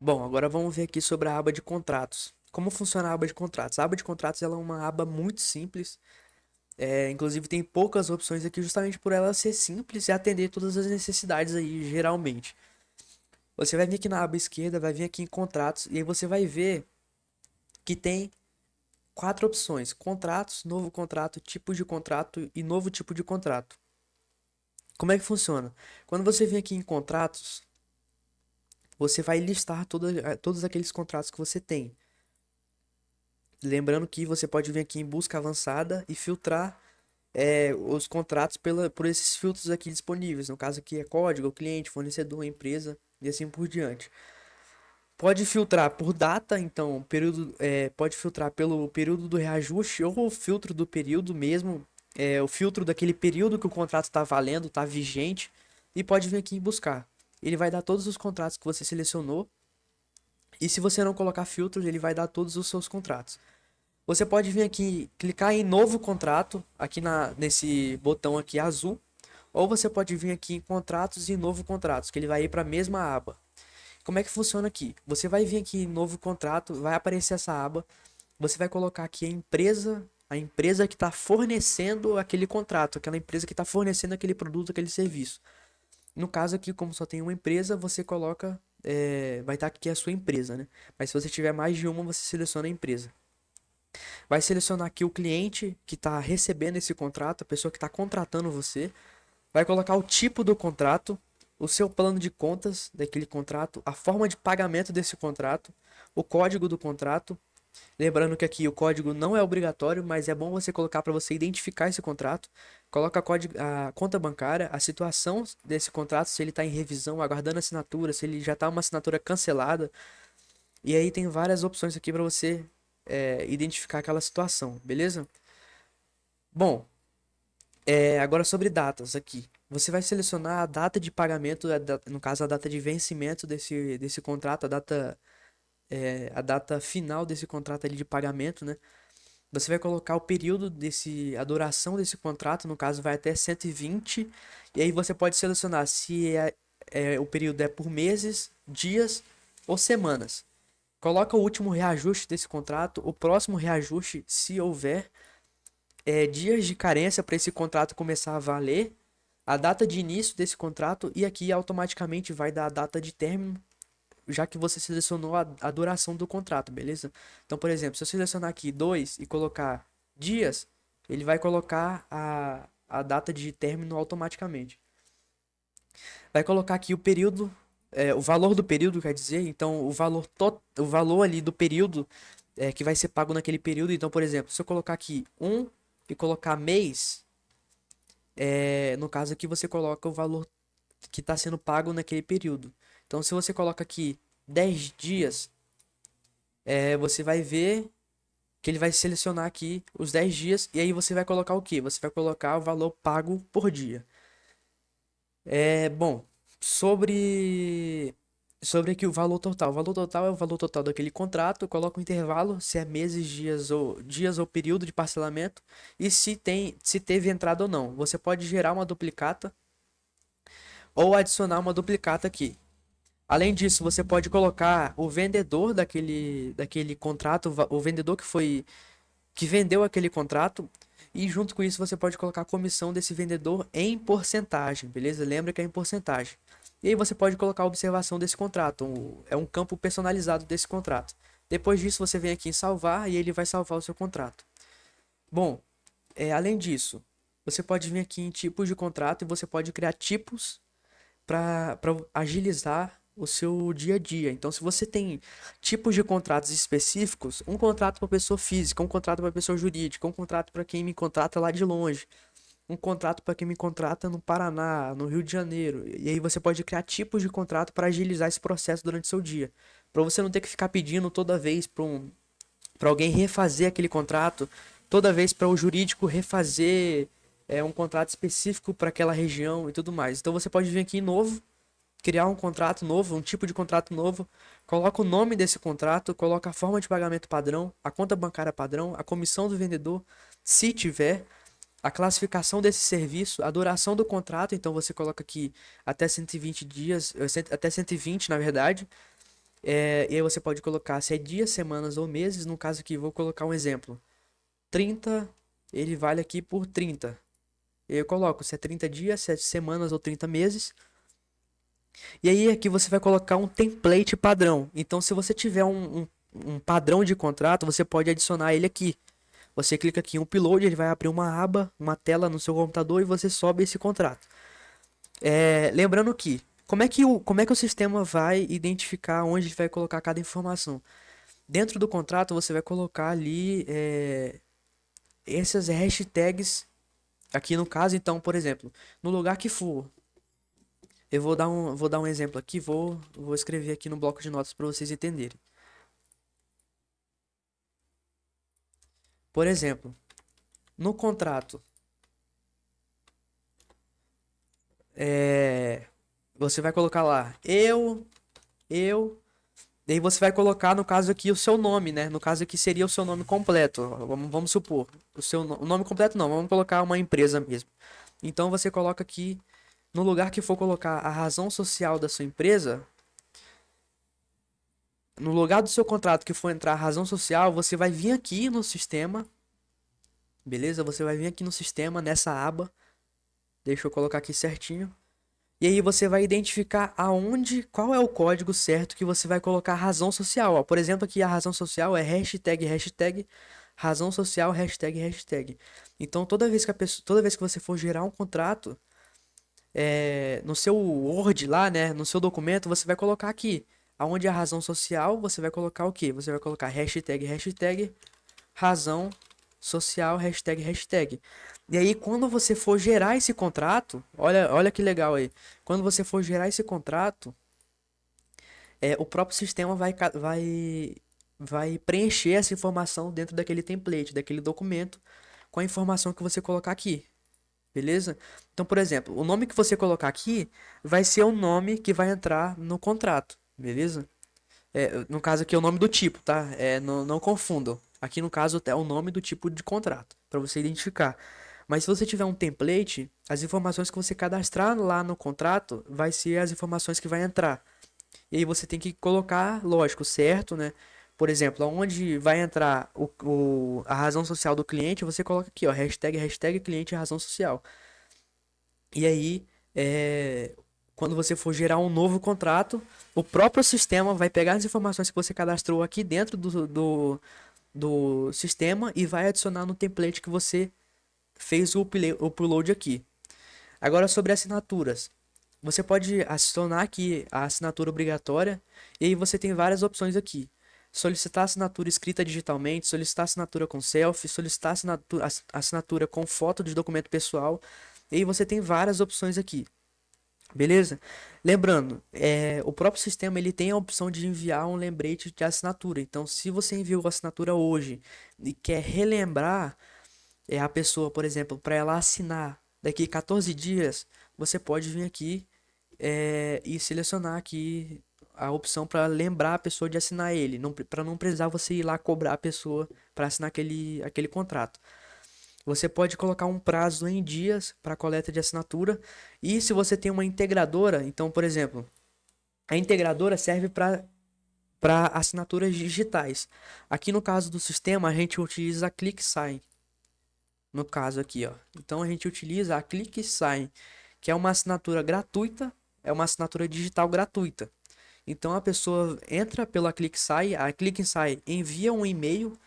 Bom, agora vamos ver aqui sobre a aba de contratos. Como funciona a aba de contratos? A aba de contratos ela é uma aba muito simples. Inclusive tem poucas opções aqui justamente por ela ser simples e atender todas as necessidades aí, geralmente. Você vai vir aqui na aba esquerda, vai vir aqui em contratos e aí você vai ver que tem quatro opções: contratos, novo contrato, tipo de contrato e novo tipo de contrato. Como é que funciona? Quando você vem aqui em contratos, você vai listar todos aqueles contratos que você tem. Lembrando que você pode vir aqui em busca avançada e filtrar os contratos por esses filtros aqui disponíveis. No caso aqui é código, cliente, fornecedor, empresa e assim por diante. Pode filtrar por data, então pode filtrar pelo período do reajuste ou o filtro do período mesmo, o filtro daquele período que o contrato está valendo, está vigente, e pode vir aqui em buscar. Ele vai dar todos os contratos que você selecionou, e se você não colocar filtros, ele vai dar todos os seus contratos. Você pode vir aqui, clicar em novo contrato, aqui nesse botão aqui azul, ou você pode vir aqui em contratos e novo contratos, que ele vai ir para a mesma aba. Como é que funciona aqui? Você vai vir aqui em novo contrato, vai aparecer essa aba, você vai colocar aqui a empresa que está fornecendo aquele contrato, aquela empresa que está fornecendo aquele produto, aquele serviço. No caso aqui, como só tem uma empresa, você coloca, vai estar aqui a sua empresa, né? Mas se você tiver mais de uma, você seleciona a empresa. Vai selecionar aqui o cliente que está recebendo esse contrato, a pessoa que está contratando você. Vai colocar o tipo do contrato, o seu plano de contas daquele contrato, a forma de pagamento desse contrato, o código do contrato. Lembrando que aqui o código não é obrigatório, mas é bom você colocar para você identificar esse contrato. Coloca a conta bancária, a situação desse contrato, se ele está em revisão, aguardando assinatura, se ele já está uma assinatura cancelada. E aí tem várias opções aqui para você identificar aquela situação, beleza? Bom, agora sobre datas aqui. Você vai selecionar a data de pagamento, no caso a data de vencimento desse contrato, a data final desse contrato ali de pagamento, né? Você vai colocar o período a duração desse contrato, no caso vai até 120, e aí você pode selecionar se o período é por meses, dias ou semanas. Coloca o último reajuste desse contrato, o próximo reajuste, se houver, dias de carência para esse contrato começar a valer, a data de início desse contrato e aqui automaticamente vai dar a data de término, já que você selecionou a duração do contrato, beleza? Então, por exemplo, se eu selecionar aqui 2 e colocar dias, ele vai colocar a data de término automaticamente. Vai colocar aqui o período, o valor do período, quer dizer, então o valor ali do período que vai ser pago naquele período. Então, por exemplo, se eu colocar aqui um e colocar mês, no caso aqui você coloca o valor que está sendo pago naquele período. Então, se você coloca aqui 10 dias, você vai ver que ele vai selecionar aqui os 10 dias e aí você vai colocar o que? Você vai colocar o valor pago por dia. Bom, sobre aqui o valor total. O valor total é o valor total daquele contrato, coloca o intervalo, se é meses, dias ou período de parcelamento e se teve entrada ou não. Você pode gerar uma duplicata ou adicionar uma duplicata aqui. Além disso, você pode colocar o vendedor daquele contrato, o vendedor que vendeu aquele contrato, e junto com isso você pode colocar a comissão desse vendedor em porcentagem, beleza? Lembra que é em porcentagem. E aí você pode colocar a observação desse contrato, é um campo personalizado desse contrato. Depois disso, você vem aqui em salvar e ele vai salvar o seu contrato. Bom, além disso, você pode vir aqui em tipos de contrato e você pode criar tipos para agilizar o seu dia a dia. Então, se você tem tipos de contratos específicos, um contrato para pessoa física, um contrato para pessoa jurídica, um contrato para quem me contrata lá de longe, um contrato para quem me contrata no Paraná, no Rio de Janeiro. E aí você pode criar tipos de contrato para agilizar esse processo durante o seu dia, para você não ter que ficar pedindo toda vez para alguém refazer aquele contrato, toda vez para o jurídico refazer um contrato específico para aquela região e tudo mais. Então você pode vir aqui em novo, criar um contrato novo, um tipo de contrato novo, coloca o nome desse contrato, coloca a forma de pagamento padrão, a conta bancária padrão, a comissão do vendedor, se tiver, a classificação desse serviço, a duração do contrato, então você coloca aqui até 120 dias, até 120 na verdade, E aí você pode colocar se é dias, semanas ou meses. No caso aqui, vou colocar um exemplo. 30, ele vale aqui por 30. Eu coloco se é 30 dias, 7 semanas ou 30 meses. E aí aqui você vai colocar um template padrão. Então, se você tiver um padrão de contrato, você pode adicionar ele aqui. Você clica aqui em upload, ele vai abrir uma aba, uma tela no seu computador e você sobe esse contrato. Lembrando que, como é que o sistema vai identificar onde ele vai colocar cada informação? Dentro do contrato, você vai colocar ali essas hashtags. Aqui no caso, então, por exemplo, no lugar que for, eu vou dar um exemplo aqui, vou escrever aqui no bloco de notas para vocês entenderem. Por exemplo, no contrato, você vai colocar lá, eu, daí você vai colocar, no caso aqui, o seu nome, né? No caso aqui seria o seu nome completo. Vamos supor, o nome completo não, vamos colocar uma empresa mesmo. Então você coloca aqui, no lugar que for colocar a razão social da sua empresa, no lugar do seu contrato que for entrar a razão social, você vai vir aqui no sistema, beleza? Você vai vir aqui no sistema, nessa aba, deixa eu colocar aqui certinho. E aí você vai identificar qual é o código certo que você vai colocar a razão social. Ó. Por exemplo, aqui a razão social é hashtag, razão social, hashtag. Então toda vez que você for gerar um contrato, no seu Word lá, né, no seu documento, você vai colocar aqui. Aonde é a razão social, você vai colocar o quê? Você vai colocar hashtag, razão social, hashtag. E aí, quando você for gerar esse contrato, olha que legal aí. Quando você for gerar esse contrato, o próprio sistema vai preencher essa informação dentro daquele template, daquele documento, com a informação que você colocar aqui. Beleza? Então, por exemplo, o nome que você colocar aqui vai ser o nome que vai entrar no contrato. Beleza? No caso aqui é o nome do tipo, tá? Não confundam. Aqui no caso é o nome do tipo de contrato, para você identificar. Mas se você tiver um template, as informações que você cadastrar lá no contrato vai ser as informações que vai entrar. E aí você tem que colocar, lógico, certo, né? Por exemplo, onde vai entrar a razão social do cliente, você coloca aqui, ó, hashtag cliente razão social. E aí, quando você for gerar um novo contrato, o próprio sistema vai pegar as informações que você cadastrou aqui dentro do sistema e vai adicionar no template que você fez o upload aqui. Agora sobre assinaturas. Você pode adicionar aqui a assinatura obrigatória e aí você tem várias opções aqui. Solicitar assinatura escrita digitalmente, solicitar assinatura com selfie, solicitar assinatura com foto de documento pessoal. E aí você tem várias opções aqui. Beleza? Lembrando, o próprio sistema ele tem a opção de enviar um lembrete de assinatura. Então, se você enviou a assinatura hoje e quer relembrar a pessoa, por exemplo, para ela assinar daqui 14 dias, você pode vir aqui e selecionar aqui a opção para lembrar a pessoa de assinar ele, para não precisar você ir lá cobrar a pessoa para assinar aquele contrato. Você pode colocar um prazo em dias para coleta de assinatura. E se você tem uma integradora, então, por exemplo, a integradora serve para assinaturas digitais. Aqui no caso do sistema, a gente utiliza a ClickSign. No caso aqui, ó. Então a gente utiliza a ClickSign, que é uma assinatura gratuita, é uma assinatura digital gratuita. Então a pessoa entra pela ClickSign, a ClickSign envia um e-mail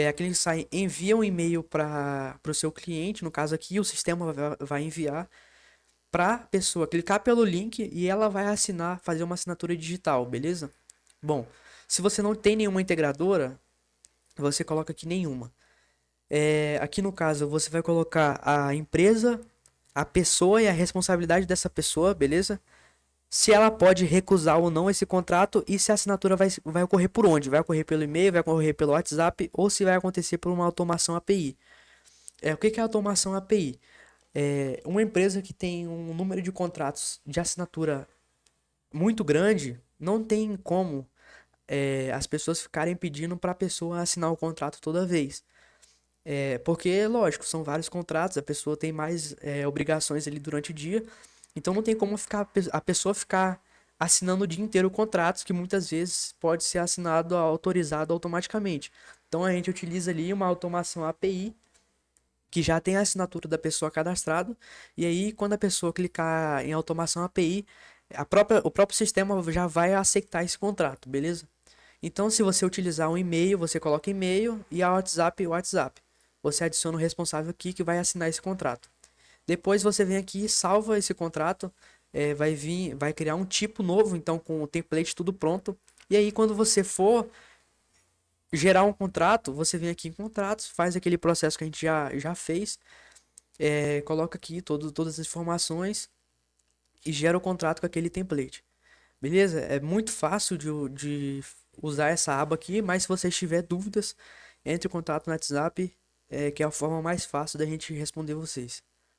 aquele sai envia um e-mail para o seu cliente, no caso aqui o sistema vai enviar para a pessoa clicar pelo link e ela vai assinar, fazer uma assinatura digital, beleza? Bom, se você não tem nenhuma integradora, você coloca aqui nenhuma. Aqui no caso você vai colocar a empresa, a pessoa e a responsabilidade dessa pessoa, beleza? Se ela pode recusar ou não esse contrato e se a assinatura vai ocorrer por onde? Vai ocorrer pelo e-mail, vai ocorrer pelo WhatsApp ou se vai acontecer por uma automação API. O que é automação API? Uma empresa que tem um número de contratos de assinatura muito grande, não tem como as pessoas ficarem pedindo para a pessoa assinar o contrato toda vez. Porque, lógico, são vários contratos, a pessoa tem mais obrigações ali durante o dia, então não tem como a pessoa ficar assinando o dia inteiro contratos que muitas vezes pode ser assinado, autorizado automaticamente. Então a gente utiliza ali uma automação API que já tem a assinatura da pessoa cadastrada, e aí quando a pessoa clicar em automação API, o próprio sistema já vai aceitar esse contrato, beleza? Então, se você utilizar um e-mail, você coloca e-mail e a WhatsApp, WhatsApp. Você adiciona o responsável aqui que vai assinar esse contrato. Depois você vem aqui, salva esse contrato, vai vir, vai criar um tipo novo, então com o template tudo pronto. E aí, quando você for gerar um contrato, você vem aqui em contratos, faz aquele processo que a gente já fez, coloca aqui todas as informações e gera o contrato com aquele template. Beleza? É muito fácil de usar essa aba aqui, mas se você tiver dúvidas, entre em contato no WhatsApp, que é a forma mais fácil da gente responder vocês.